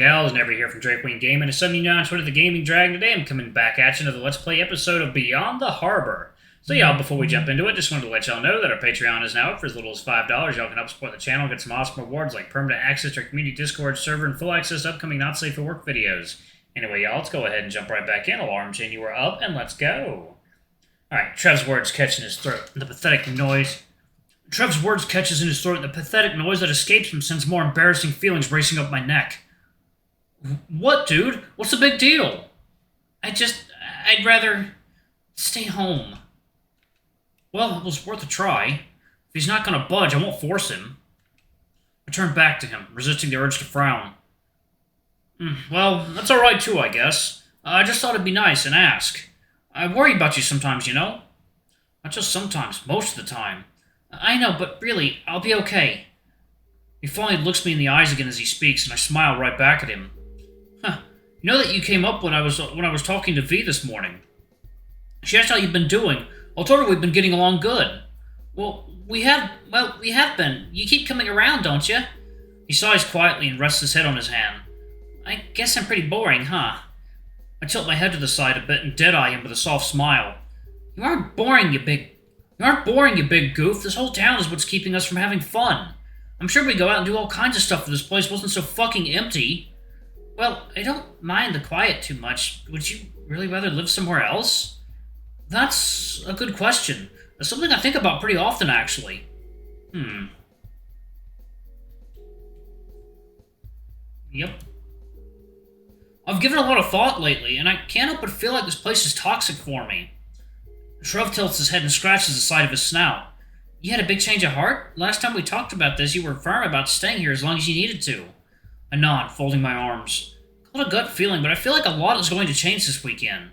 gals, never here from Drake Wing Gaming, and 79 on Twitter, the Gaming Dragon. Today I'm coming back at you another Let's Play episode of Beyond the Harbor. So y'all, before we jump into it, just wanted to let y'all know that our Patreon is now up for as little as $5. Y'all can help support the channel, get some awesome rewards like permanent access to our community Discord server and full access to upcoming Not Safe for Work videos. Anyway, y'all, let's go ahead and jump right back in. Alarm chain, you are up, and let's go. Alright, Trev's words catch in his throat, the pathetic noise. Trev's words catches in his throat, and the pathetic noise that escapes him sends more embarrassing feelings racing up my neck. What, dude? What's the big deal? I'd rather stay home. Well, it was worth a try. If he's not gonna budge, I won't force him. I turned back to him, resisting the urge to frown. Well, that's alright too, I guess. I just thought it'd be nice and ask. I worry about you sometimes, you know? Not just sometimes, most of the time. I know, but really, I'll be okay. He finally looks me in the eyes again as he speaks, and I smile right back at him. You know that you came up when I was talking to V this morning. She asked how you've been doing. I told her we've been getting along good. We have been. You keep coming around, don't you? He sighs quietly and rests his head on his hand. I guess I'm pretty boring, huh? I tilt my head to the side a bit and dead-eye him with a soft smile. You aren't boring, you big goof. This whole town is what's keeping us from having fun. I'm sure we'd go out and do all kinds of stuff if this place wasn't so fucking empty. Well, I don't mind the quiet too much. Would you really rather live somewhere else? That's a good question. It's something I think about pretty often, actually. Yep. I've given a lot of thought lately, and I can't help but feel like this place is toxic for me. Trev tilts his head and scratches the side of his snout. You had a big change of heart? Last time we talked about this, you were firm about staying here as long as you needed to. I nod, folding my arms. Call it a gut feeling, but I feel like a lot is going to change this weekend.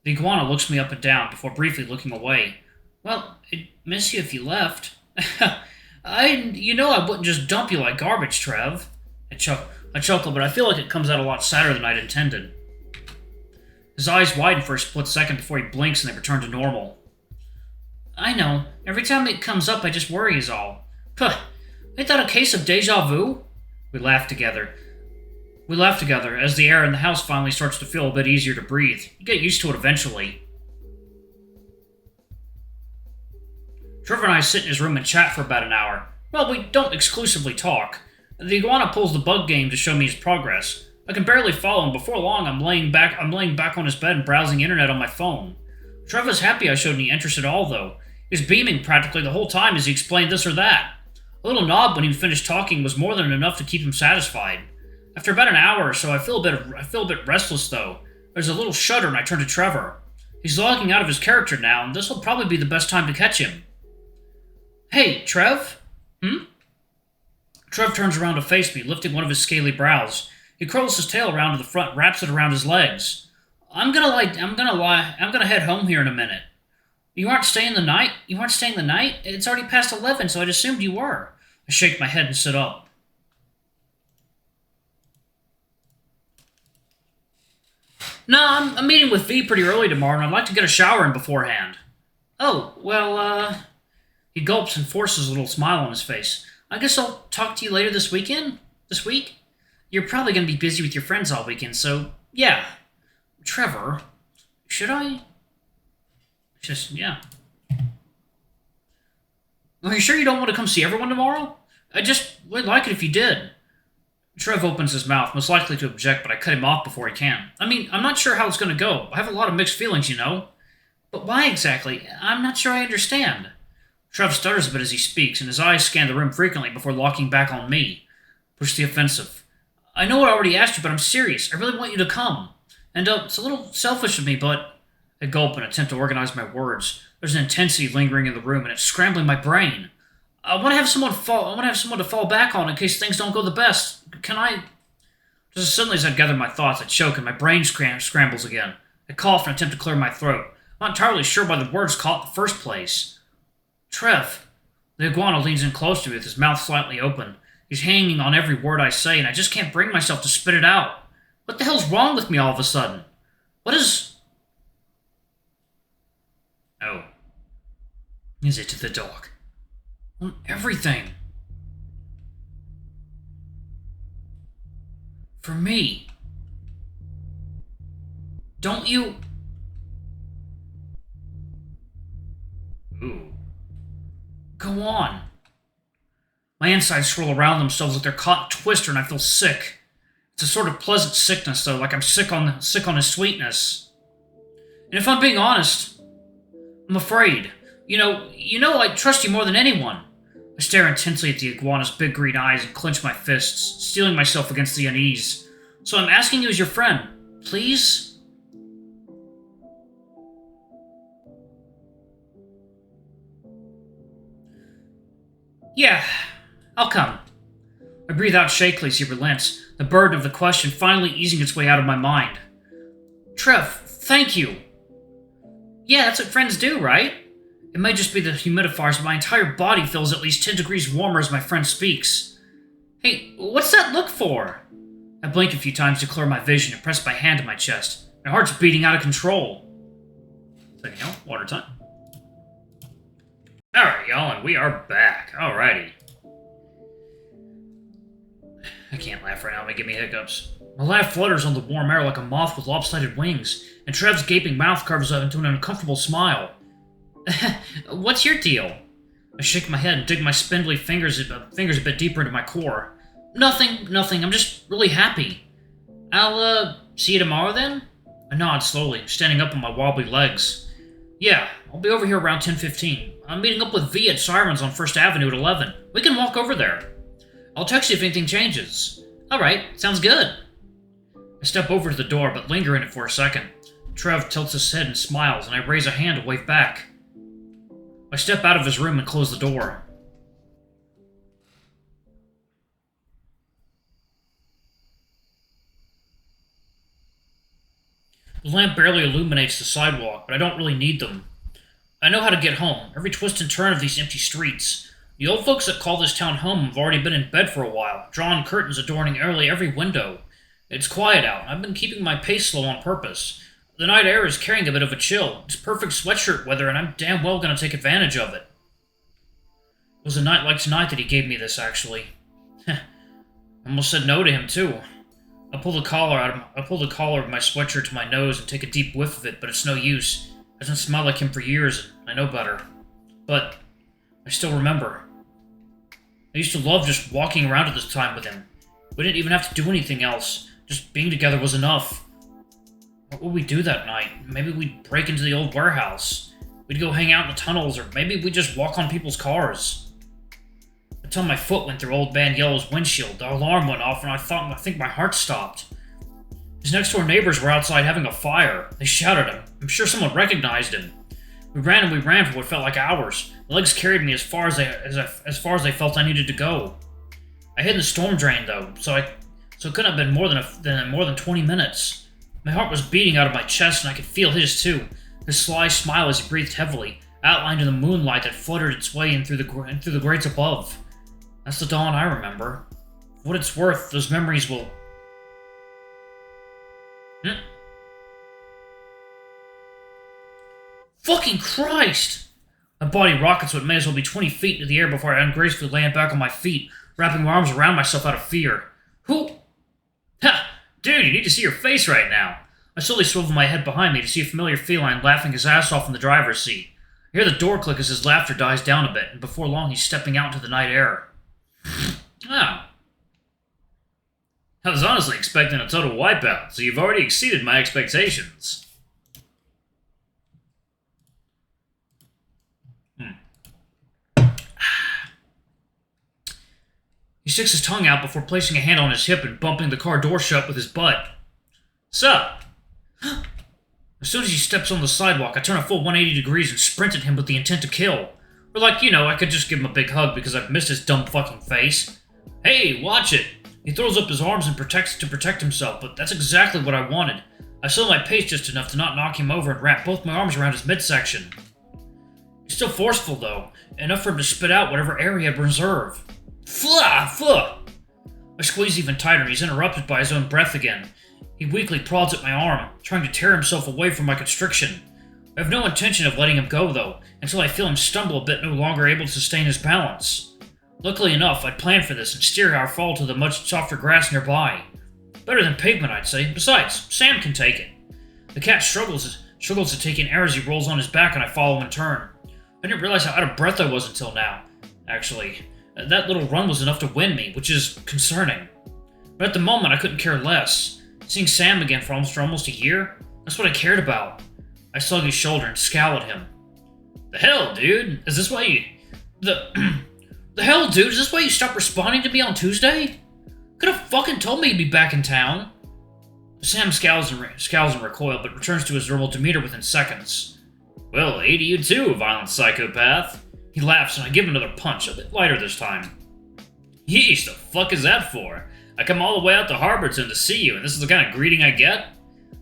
The iguana looks me up and down before briefly looking away. Well, I'd miss you if you left. You know I wouldn't just dump you like garbage, Trev. I chuckle, but I feel like it comes out a lot sadder than I'd intended. His eyes widen for a split second before he blinks and they return to normal. I know. Every time it comes up, I just worry is all. Puh. Ain't that a case of deja vu? We laugh together. As the air in the house finally starts to feel a bit easier to breathe. You get used to it eventually. Trevor and I sit in his room and chat for about an hour. Well, we don't exclusively talk. The iguana pulls the bug game to show me his progress. I can barely follow him. Before long, I'm laying back on his bed and browsing internet on my phone. Trevor's happy I showed any interest at all, though. He was beaming practically the whole time as he explained this or that. A little nod when he finished talking was more than enough to keep him satisfied. After about an hour or so, I feel a bit restless, though. There's a little shudder, and I turn to Trevor. He's logging out of his character now, and this will probably be the best time to catch him. Hey, Trev? Trev turns around to face me, lifting one of his scaly brows. He curls his tail around to the front and wraps it around his legs. I'm gonna head home here in a minute. You aren't staying the night? It's already past 11, so I'd assumed you were. I shake my head and sit up. No, I'm meeting with V pretty early tomorrow, and I'd like to get a shower in beforehand. Oh, well, He gulps and forces a little smile on his face. I guess I'll talk to you later this week? You're probably going to be busy with your friends all weekend, so, yeah. Trevor, should I? Yeah. Are you sure you don't want to come see everyone tomorrow? Would like it if you did. Trev opens his mouth, most likely to object, but I cut him off before he can. I'm not sure how it's going to go. I have a lot of mixed feelings, you know. But why exactly? I'm not sure I understand. Trev stutters a bit as he speaks, and his eyes scan the room frequently before locking back on me. Push the offensive. I know I already asked you, but I'm serious. I really want you to come. And, it's a little selfish of me, but... I gulp and attempt to organize my words. There's an intensity lingering in the room, and it's scrambling my brain. I want to have someone to fall back on in case things don't go the best. Can I? Just as suddenly as I gather my thoughts, I choke and my brain scrambles again. I cough and attempt to clear my throat. I'm not entirely sure why the words caught in the first place. Trev. The iguana leans in close to me with his mouth slightly open. He's hanging on every word I say, and I just can't bring myself to spit it out. What the hell's wrong with me all of a sudden? What is... Oh. Is it the dog? Everything. For me. Don't you... Ooh. Go on. My insides swirl around themselves like they're caught in a twister and I feel sick. It's a sort of pleasant sickness, though, like I'm sick on his sweetness. And if I'm being honest, I'm afraid. You know I trust you more than anyone. I stare intensely at the iguana's big green eyes and clench my fists, steeling myself against the unease. So I'm asking you as your friend, please? Yeah, I'll come. I breathe out shakily as he relents, the burden of the question finally easing its way out of my mind. Trev, thank you. Yeah, that's what friends do, right? It may just be the humidifiers, but my entire body feels at least 10 degrees warmer as my friend speaks. Hey, what's that look for? I blink a few times to clear my vision and press my hand to my chest. My heart's beating out of control. Taking out water time. Alright, y'all, and we are back. Alrighty. I can't laugh right now, it may give me hiccups. My laugh flutters on the warm air like a moth with lopsided wings, and Trev's gaping mouth carves up into an uncomfortable smile. What's your deal? I shake my head and dig my spindly fingers a bit deeper into my core. Nothing. I'm just really happy. I'll, see you tomorrow then? I nod slowly, standing up on my wobbly legs. Yeah, I'll be over here around 10:15. I'm meeting up with V at Sirens on 1st Avenue at 11. We can walk over there. I'll text you if anything changes. Alright, sounds good. I step over to the door, but linger in it for a second. Trev tilts his head and smiles, and I raise a hand to wave back. I step out of his room and close the door. The lamp barely illuminates the sidewalk, but I don't really need them. I know how to get home, every twist and turn of these empty streets. The old folks that call this town home have already been in bed for a while, drawn curtains adorning nearly every window. It's quiet out, and I've been keeping my pace slow on purpose. The night air is carrying a bit of a chill. It's perfect sweatshirt weather, and I'm damn well gonna take advantage of it. It was a night like tonight that he gave me this, actually. I almost said no to him, too. I pull the collar of my sweatshirt to my nose and take a deep whiff of it, but it's no use. It hasn't smelled like him for years, and I know better. But I still remember. I used to love just walking around at this time with him. We didn't even have to do anything else. Just being together was enough. What would we do that night? Maybe we'd break into the old warehouse. We'd go hang out in the tunnels, or maybe we'd just walk on people's cars. Until my foot went through Old Man Yellow's windshield, the alarm went off, and I think my heart stopped. His next-door neighbors were outside having a fire. They shouted him. I'm sure someone recognized him. We ran for what felt like hours. The legs carried me as far as they felt I needed to go. I hid in the storm drain, though, so it couldn't have been more than 20 minutes. My heart was beating out of my chest, and I could feel his, too. His sly smile as he breathed heavily, outlined in the moonlight that fluttered its way in through the grates above. That's the dawn I remember. For what it's worth, those memories will... Fucking Christ! My body rockets what may as well be 20 feet into the air before I ungracefully land back on my feet, wrapping my arms around myself out of fear. Who? Ha! Dude, you need to see your face right now. I slowly swivel my head behind me to see a familiar feline laughing his ass off in the driver's seat. I hear the door click as his laughter dies down a bit, and before long he's stepping out into the night air. Oh. I was honestly expecting a total wipeout, so you've already exceeded my expectations. He sticks his tongue out before placing a hand on his hip and bumping the car door shut with his butt. Sup? As soon as he steps on the sidewalk, I turn a full 180 degrees and sprint at him with the intent to kill. Or I could just give him a big hug because I've missed his dumb fucking face. Hey, watch it! He throws up his arms and protect himself, but that's exactly what I wanted. I slow my pace just enough to not knock him over and wrap both my arms around his midsection. He's still forceful, though, enough for him to spit out whatever air he had reserved. Flah! I squeeze even tighter, and he's interrupted by his own breath again. He weakly prods at my arm, trying to tear himself away from my constriction. I have no intention of letting him go, though, until I feel him stumble a bit, no longer able to sustain his balance. Luckily enough, I'd planned for this and steer our fall to the much softer grass nearby. Better than pavement, I'd say. Besides, Sam can take it. The cat struggles to take in air as he rolls on his back and I follow in turn. I didn't realize how out of breath I was until now. Actually, that little run was enough to win me, which is concerning. But at the moment, I couldn't care less. Seeing Sam again for almost a year, that's what I cared about. I slug his shoulder and scowl at him. The hell, dude? Is this why you... The hell, dude? Is this why you stopped responding to me on Tuesday? Could have fucking told me you'd be back in town. Sam scowls and recoil, but returns to his normal demeanor within seconds. Well, A to you too, violent psychopath. He laughs and I give him another punch, a bit lighter this time. Yeesh, the fuck is that for? I come all the way out to Harborton to see you, and this is the kind of greeting I get?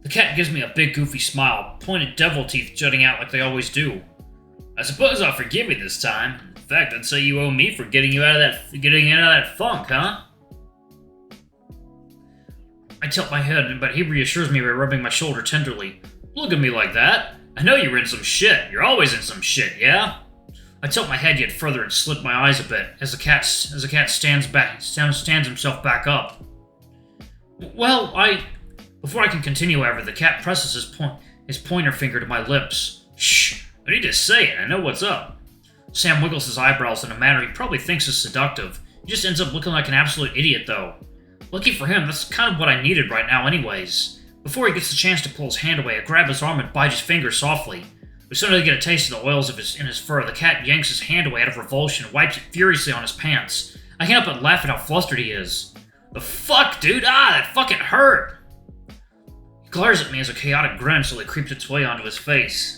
The cat gives me a big goofy smile, pointed devil teeth jutting out like they always do. I suppose I'll forgive you this time. In fact, I'd say you owe me for getting out of that funk, huh? I tilt my head, but he reassures me by rubbing my shoulder tenderly. Look at me like that. I know you're in some shit. You're always in some shit, yeah? I tilt my head yet further and slit my eyes a bit as the cat stands himself back up. Well, Before I can continue, however, the cat presses his pointer finger to my lips. Shh! I need to say it. I know what's up. Sam wiggles his eyebrows in a manner he probably thinks is seductive. He just ends up looking like an absolute idiot, though. Lucky for him, that's kind of what I needed right now anyways. Before he gets the chance to pull his hand away, I grab his arm and bite his finger softly. As soon as I get a taste of the oils in his fur, the cat yanks his hand away out of revulsion and wipes it furiously on his pants. I can't help but laugh at how flustered he is. The fuck, dude? That fucking hurt! He glares at me as a chaotic grin slowly creeps its way onto his face.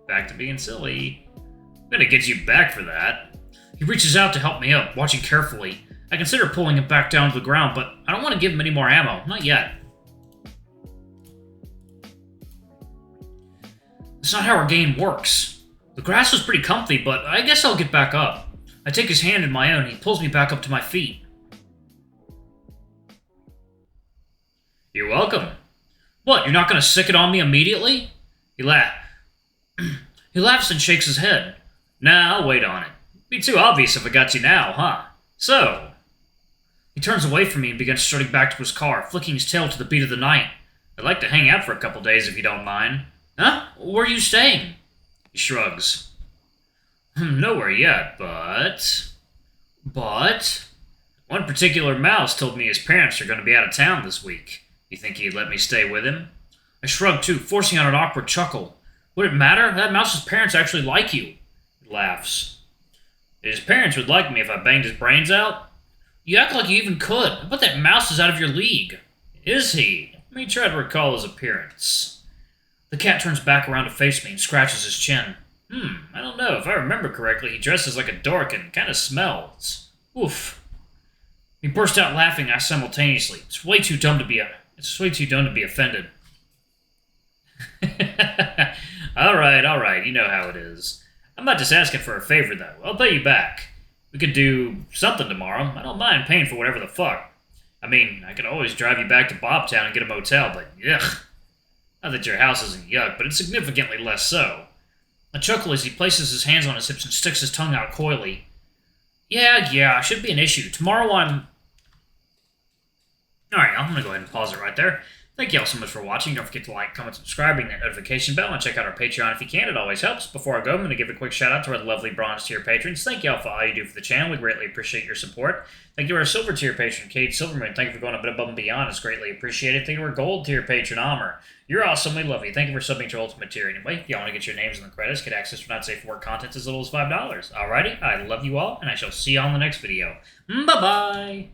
Back to being silly. I'm gonna get you back for that. He reaches out to help me up, watching carefully. I consider pulling him back down to the ground, but I don't want to give him any more ammo. Not yet. That's not how our game works. The grass was pretty comfy, but I guess I'll get back up. I take his hand in my own and he pulls me back up to my feet. You're welcome. What, you're not gonna sick it on me immediately? He laughs and shakes his head. Nah, I'll wait on it. Be too obvious if I got you now, huh? So... He turns away from me and begins strutting back to his car, flicking his tail to the beat of the night. I'd like to hang out for a couple days if you don't mind. Huh? Where are you staying? He shrugs. Nowhere yet, but... One particular mouse told me his parents are going to be out of town this week. You think he'd let me stay with him? I shrug too, forcing out an awkward chuckle. Would it matter? That mouse's parents actually like you. He laughs. His parents would like me if I banged his brains out? You act like you even could. I bet that mouse is out of your league. Is he? Let me try to recall his appearance. The cat turns back around to face me and scratches his chin. I don't know. If I remember correctly, he dresses like a dork and kind of smells. Oof. He burst out laughing simultaneously. It's way too dumb to be offended. Alright, you know how it is. I'm not just asking for a favor, though. I'll pay you back. We could do something tomorrow. I don't mind paying for whatever the fuck. I mean, I could always drive you back to Bobtown and get a motel, but yuck. Not that your house isn't yuck, but it's significantly less so. I chuckle as he places his hands on his hips and sticks his tongue out coyly. Yeah, should be an issue. Tomorrow I'm... Alright, I'm gonna go ahead and pause it right there. Thank you all so much for watching. Don't forget to like, comment, subscribe, ring that notification bell, and check out our Patreon if you can. It always helps. Before I go, I'm going to give a quick shout out to our lovely bronze tier patrons. Thank you all for all you do for the channel. We greatly appreciate your support. Thank you to our silver tier patron, Kate Silverman. Thank you for going a bit above and beyond. It's greatly appreciated. Thank you to our gold tier patron, Amr. You're awesome. We love you. Thank you for subbing to Ultimate Tier anyway. If y'all want to get your names in the credits, get access to not safe for work content as little as $5. Alrighty, I love you all, and I shall see you all in the next video. Bye-bye!